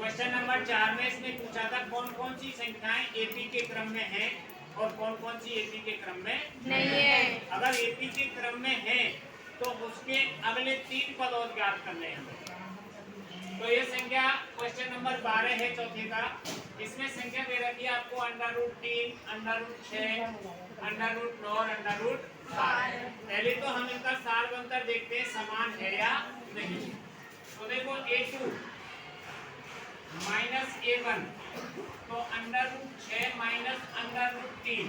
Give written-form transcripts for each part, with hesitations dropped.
Question number 4 में इसने पूछा था कौन कौन सी संख्याएं एपी के क्रम में हैं और कौन कौन सी एपी के क्रम में नहीं है। अगर एपी के क्रम में है तो उसके अगले 3 पद और ज्ञात करने हैं। तो ये संख्या क्वेश्चन नंबर 12 है चौथे का। इसमें संख्या दे रखी है आपको √3, √6, √9 और √7। पहले तो हम इनका सार अंतर देखते हैं समान है या नहीं। तो देखो a2 माइनस a1 तो √6 माइनस √3।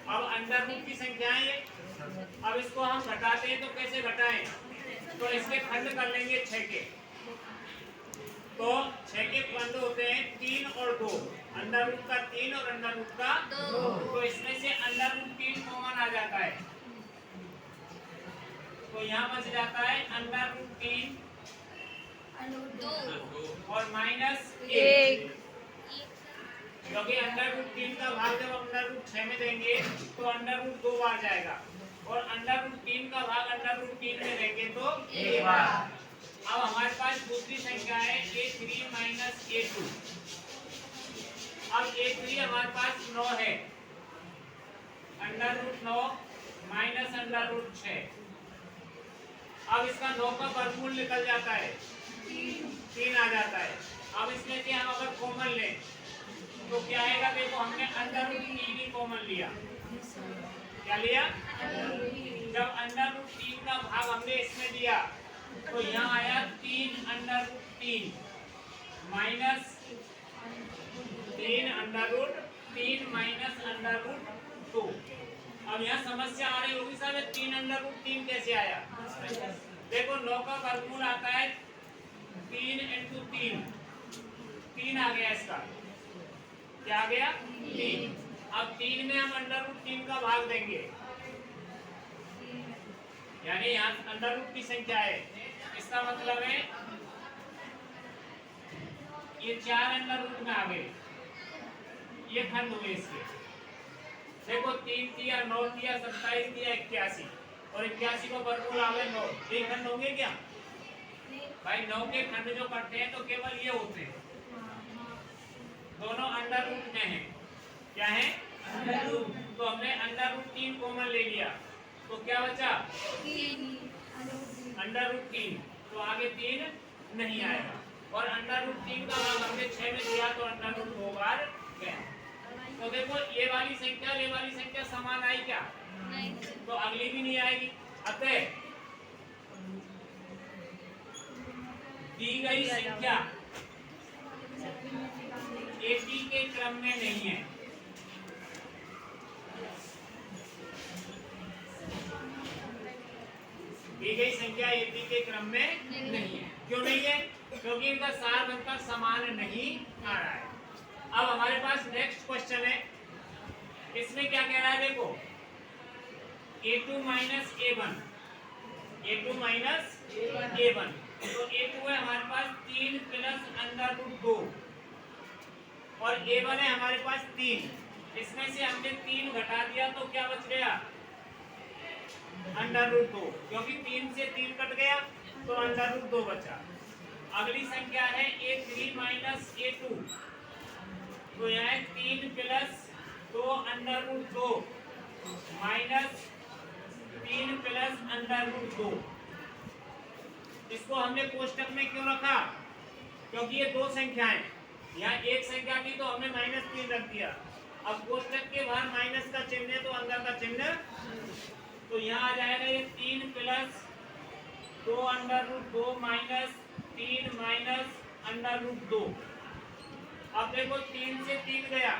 अब √, की संख्या है ये। अब इसको हम घटाते हैं तो कैसे घटाएं? तो इसके खंड कर लेंगे 6 के। तो 6 के खंड होते हैं 3 और 2, √, का 3 और √, का 2। तो इसमें से √3 कॉमन आ जाता है, तो यहाँ बच जाता है √3 और -1, क्योंकि √3 का भाग जब हम √6 में देंगे तो √2 बार जाएगा और √3 का भाग √3 में देंगे तो 1 बार। अब हमारे पास दूसरी संख्या है a3 माइनस a2। अब a3 हमारे पास 9 है, √9 माइनस √6। अब इसका 9 का वर्गमूल निकल जाता है, 3 आ जाता है। अब इसमें से हम अगर कॉमन लें तो क्या आएगा? देखो हमने √3 ही कॉमन लिया। क्या लिया? जब √3 का भाग हमने इसमें दिया तो यहाँ आया 3 √3 माइनस 3 √3 माइनस √2। अब यहाँ समस्या आ रही होगी साहब 3 √3 कैसे आया? देखो 9 का वर्गमूल आता है 3 × 3, 3 आ गया इसका। क्या आ गया? 3। अब 3 में हम √3 का भाग देंगे, यानी यहाँ √, की संख्या है। इसका मतलब है ये 4 √, में आ गए, ये खंड हुए इसके। देखो 3 दिया, 9 दिया, 27 दिया, 81 और 81 को वर्गमूल आ गए 9। ये खंड होंगे क्या भाई? 9 के खंड जो करते हैं तो केवल ये होते हैं, दोनों √, में हैं। क्या है? √। तो हमने √3 कॉमन ले लिया तो क्या बचा? √3। तो आगे 3 नहीं आएगा और √3 का भाग हमने 6 में दिया तो √2 बार गया। तो देखो ये वाली संख्या ये वाली संख्या समान आई क्या? नहीं। तो अगली भी नहीं आएगी। अतः दी गई संख्या एपी के क्रम में नहीं है। दी गई संख्या एपी के क्रम में नहीं है। क्यों नहीं है? क्योंकि इनका सार बनकर समान नहीं आ रहा है। अब हमारे पास नेक्स्ट क्वेश्चन है, इसमें क्या कह रहा है? देखो a2 minus a1, a2 minus a1। तो a2 है हमारे पास 3 प्लस √2 और a1 है हमारे पास 3। इसमें से हमने 3 घटा दिया तो क्या बच गया? √2, क्योंकि 3 से 3 कट गया तो √2 बचा। अगली संख्या है a3 माइनस a2, तो यह है 3 प्लस 2 √2 माइनस 3 प्लस √2। इसको हमने कोष्टक में क्यों रखा? क्योंकि ये दो संख्याएं, यहाँ एक संख्या थी तो हमने -3 रख दिया। अब कोष्टक के बाहर माइनस का चिन्ह है तो अंदर का चिन्ह, तो यहाँ आ जाएगा ये 3 प्लस 2 √2 माइनस 3 माइनस √2। अब देखो 3 से 3 गया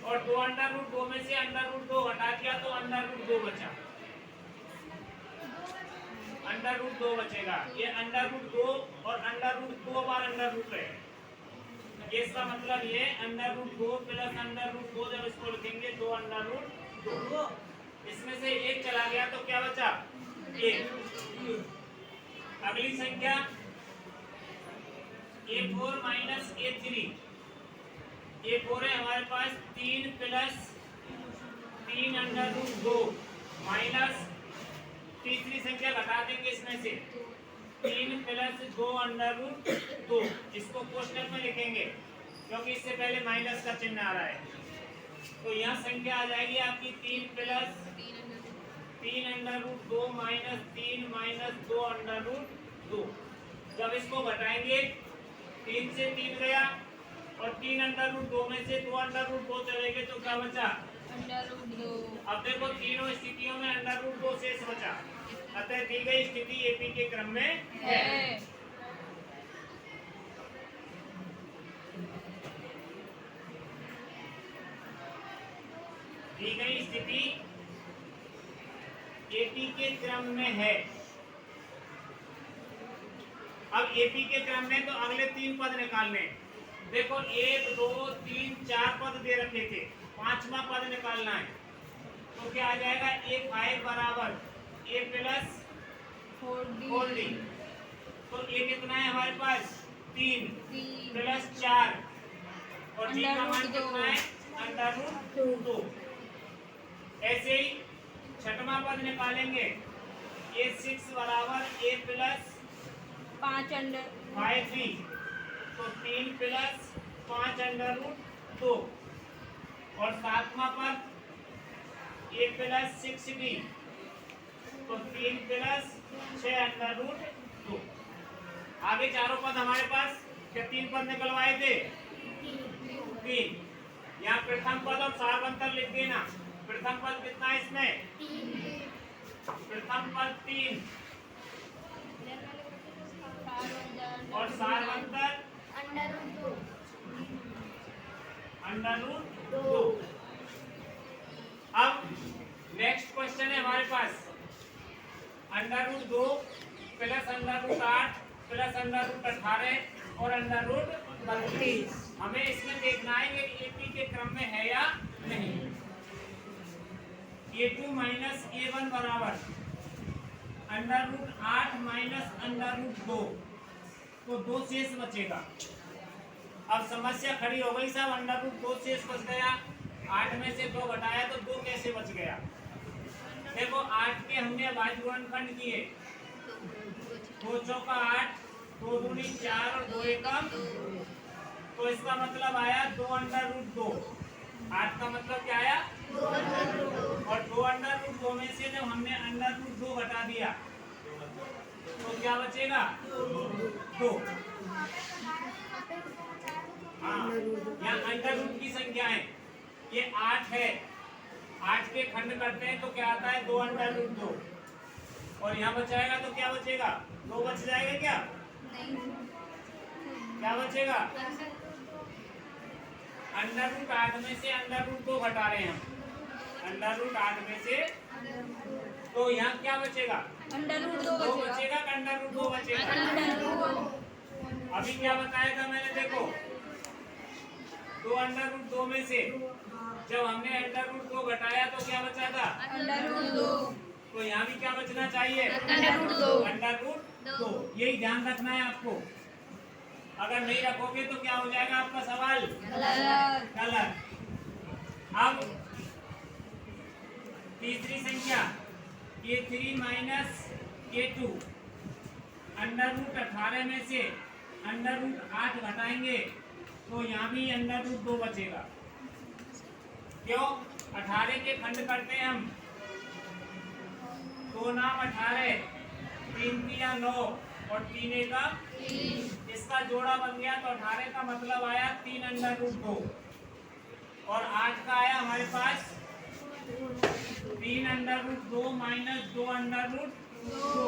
और 2 √2 में से √2 हटा दिया तो √2 बचा, √2 बचेगा। ये √2 और √2 बार √2 है। ये इसका मतलब ये √2 प्लस √2, जब इसको लिखेंगे 2 √2, इसमें से 1 चला गया तो क्या बचा? 1। अगली संख्या a4 माइनस a3। a4 है हमारे पास 3 प्लस 3 √2 माइनस तीसरी संख्या घटा देंगे इसमें से 3 प्लस 2 अंडर रूट 2। इसको क्वेश्चन में लिखेंगे क्योंकि इससे पहले माइनस का चिन्ह आ रहा है। तो यहाँ संख्या आ जाएगी आपकी 3 plus 3 under root 2 minus 3 minus 2 under root 2। जब इसको घटाएंगे 3 से 3 गया और 3 अंडर रूट 2 में से 2 अंडर रूट 2 चले गए तो क्या बचा? Under root 2। अब देखो तीनों स्थितियों में अंडर रूट 2 शेष बचा। अतः दी गई स्थिति एपी के क्रम में है। दी गई स्थिति एपी के क्रम में है। अब एपी के क्रम में तो अगले 3 पद निकालने। देखो 1 2 3 4 पद दे रखे थे, 5वां पद निकालना है। तो क्या आ जाएगा? a5 बराबर a प्लस 4d। तो a कितना है हमारे पास? 3 प्लस 4 और d का मान कितना है? Under root 2। ऐसे ही 6वां पद निकालेंगे। a6 बराबर a प्लस 5d। तो 3 प्लस 5 अंडर रूट 2 और 7वां पद a प्लस 6d। तो 3 प्लस 6 अंडर रूट 2। आगे चारों पद हमारे पास क्या 3 पद निकलवाए थे? 3। यहाँ प्रथम पद और सारवंतर लिख देना। प्रथम पद कितना है इसमें? प्रथम पद 3 और सारवंतर अंडर रूट 2। अब नेक्स्ट क्वेश्चन है हमारे पास under root 2 plus under root 8 plus under root 18 और अंडर रूट 32। हमें इसमें देखना है कि एपी के क्रम में है या नहीं। a2 माइनस a1 बराबर under root 8 minus under root 2। तो 2 शेष बचेगा। अब समस्या खड़ी हो गई साहब, अंडर रूट 2 शेष बच गया, 8 में से 2 घटाया तो 2 कैसे बच गया? देखो 8 के हमने भाज्य गुणनखंड किए, 2 चौका 8, 2 दूनी 4 और 2 एकम। तो इसका मतलब आया 2 अंडर रूट 2। 8 का मतलब क्या आया? 2 अंडर रूट 2। और 2 अंडर रूट 2 में से जब हमने अंडर रूट 2 घटा दिया तो क्या बचेगा? 2। हाँ, यहाँ अंडर रूट की संख्या है, ये 8 है, 8 के खंड करते हैं तो क्या आता है? 2 अंडर रूट 2। और यहाँ बचाएगा तो क्या बचेगा? 2 बच जाएगा क्या? क्या बचेगा? अंडर रूट 8 में से अंडर रूट 2 घटा रहे हैं हम। अंडर रूट 8 में से तो यहाँ क्या बचेगा? अंडर रूट 2 बचेगा कि अंडर रूट 2 बचेगा? अभी क्या बताया था मैंने? देखो 2 अंडर रूट 2 में से जब हमने अंडर रूट 2 घटाया तो क्या बचा था? Under root 2। तो यहाँ भी क्या बचना चाहिए? Under root 2। Under root 2। यही ध्यान रखना है आपको। अगर नहीं रखोगे तो क्या हो जाएगा आपका सवाल? गलत। अब तीसरी संख्या a3 minus a2 under root 18 में से अंडर रूट 8 घटाएंगे तो यहाँ भी अंडर रूट 2 बचेगा। क्यों? 18 के खंड करते हैं हम, 2 नाम 18, 3 तिया 9 और 3 एकम 3। इसका जोड़ा बन गया तो 18 का मतलब आया 3 अंडर रूट 2 और 8 का आया हमारे पास 3 under root 2 minus 2 under root 2।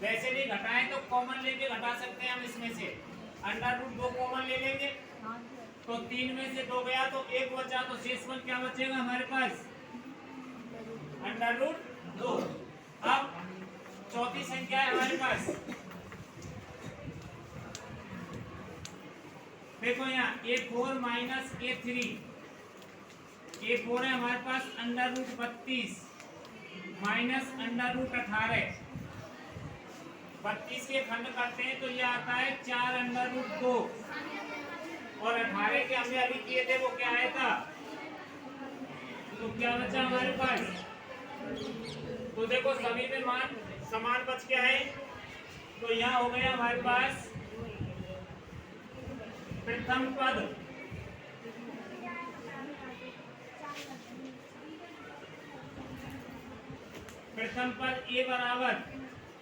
वैसे भी घटाएं तो कॉमन लेके घटा सकते हैं हम इसमें से। अंडर रूट 2 कॉमन ले लेंगे तो 3 में से 2 गया तो 1 बचा, तो शेष में क्या बचेगा हमारे पास? Under root 2। अब चौथी संख्या है हमारे पास, देखो यहाँ a4 माइनस a3। a4 है हमारे पास under root 32 minus under root 18। 32 के खंड करते हैं तो ये आता है 4 अंडर रूट 2 और 18 के हमने अभी किए थे वो क्या आया था? तो क्या बचा हमारे पास? तो देखो सभी में मान समान बच क्या है? तो यहाँ हो गया हमारे पास प्रथम पद। प्रथम पद ए बराबर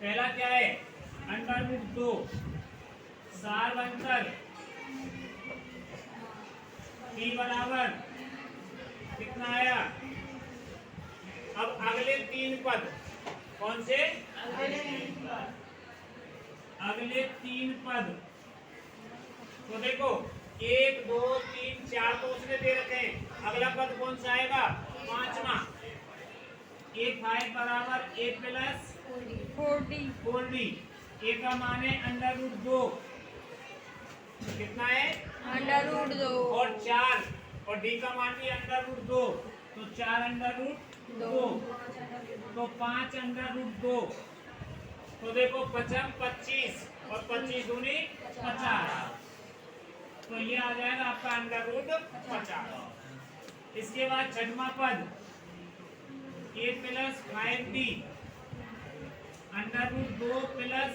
पहला क्या है अंडर रूट 2 सार्वंतर ई बराबर कितना आया। अब अगले तीन पद कौन से अगले तीन पद तो देखो 1 2 3 4 तो उसने दे रखे हैं। अगला पद कौन सा आएगा पांचवा ए 5 बराबर ए प्लस 4d ए का मान है अंडर रूट 2 कितना है अंडर रूट 2 और 4 और डी का मान भी अंडर रूट 2 तो 4 अंडर रूट 2 तो 5 अंडर रूट 2 तो देखो 25 25 और 25 दूनी 50 तो ये आ जाएगा आपका अंडर रूट 50। इसके बाद छठवां पद A plus 5d under root 2 plus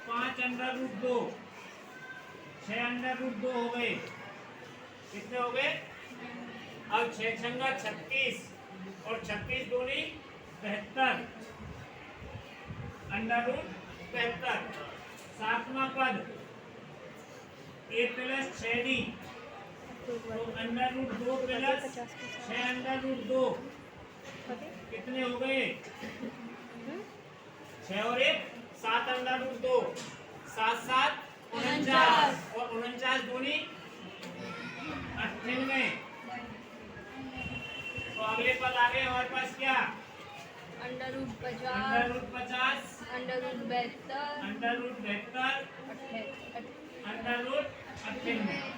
5 under root 2 6 under root 2 हो गए। कितने हो गए अब 6 छंगा 36 और 36 दूनी 72 अंडर रूट 72। सातवां पद ए प्लस 6d तो under root 2 plus 6 under root 2 कितने हो गए 6 और 1 7 अंडर रूट 2 7 7 49 और 49 दूनी 98। तो अगले पद आ गए हमारे पास क्या under root 50 under root 50 under root 72 under root 72 under root 98।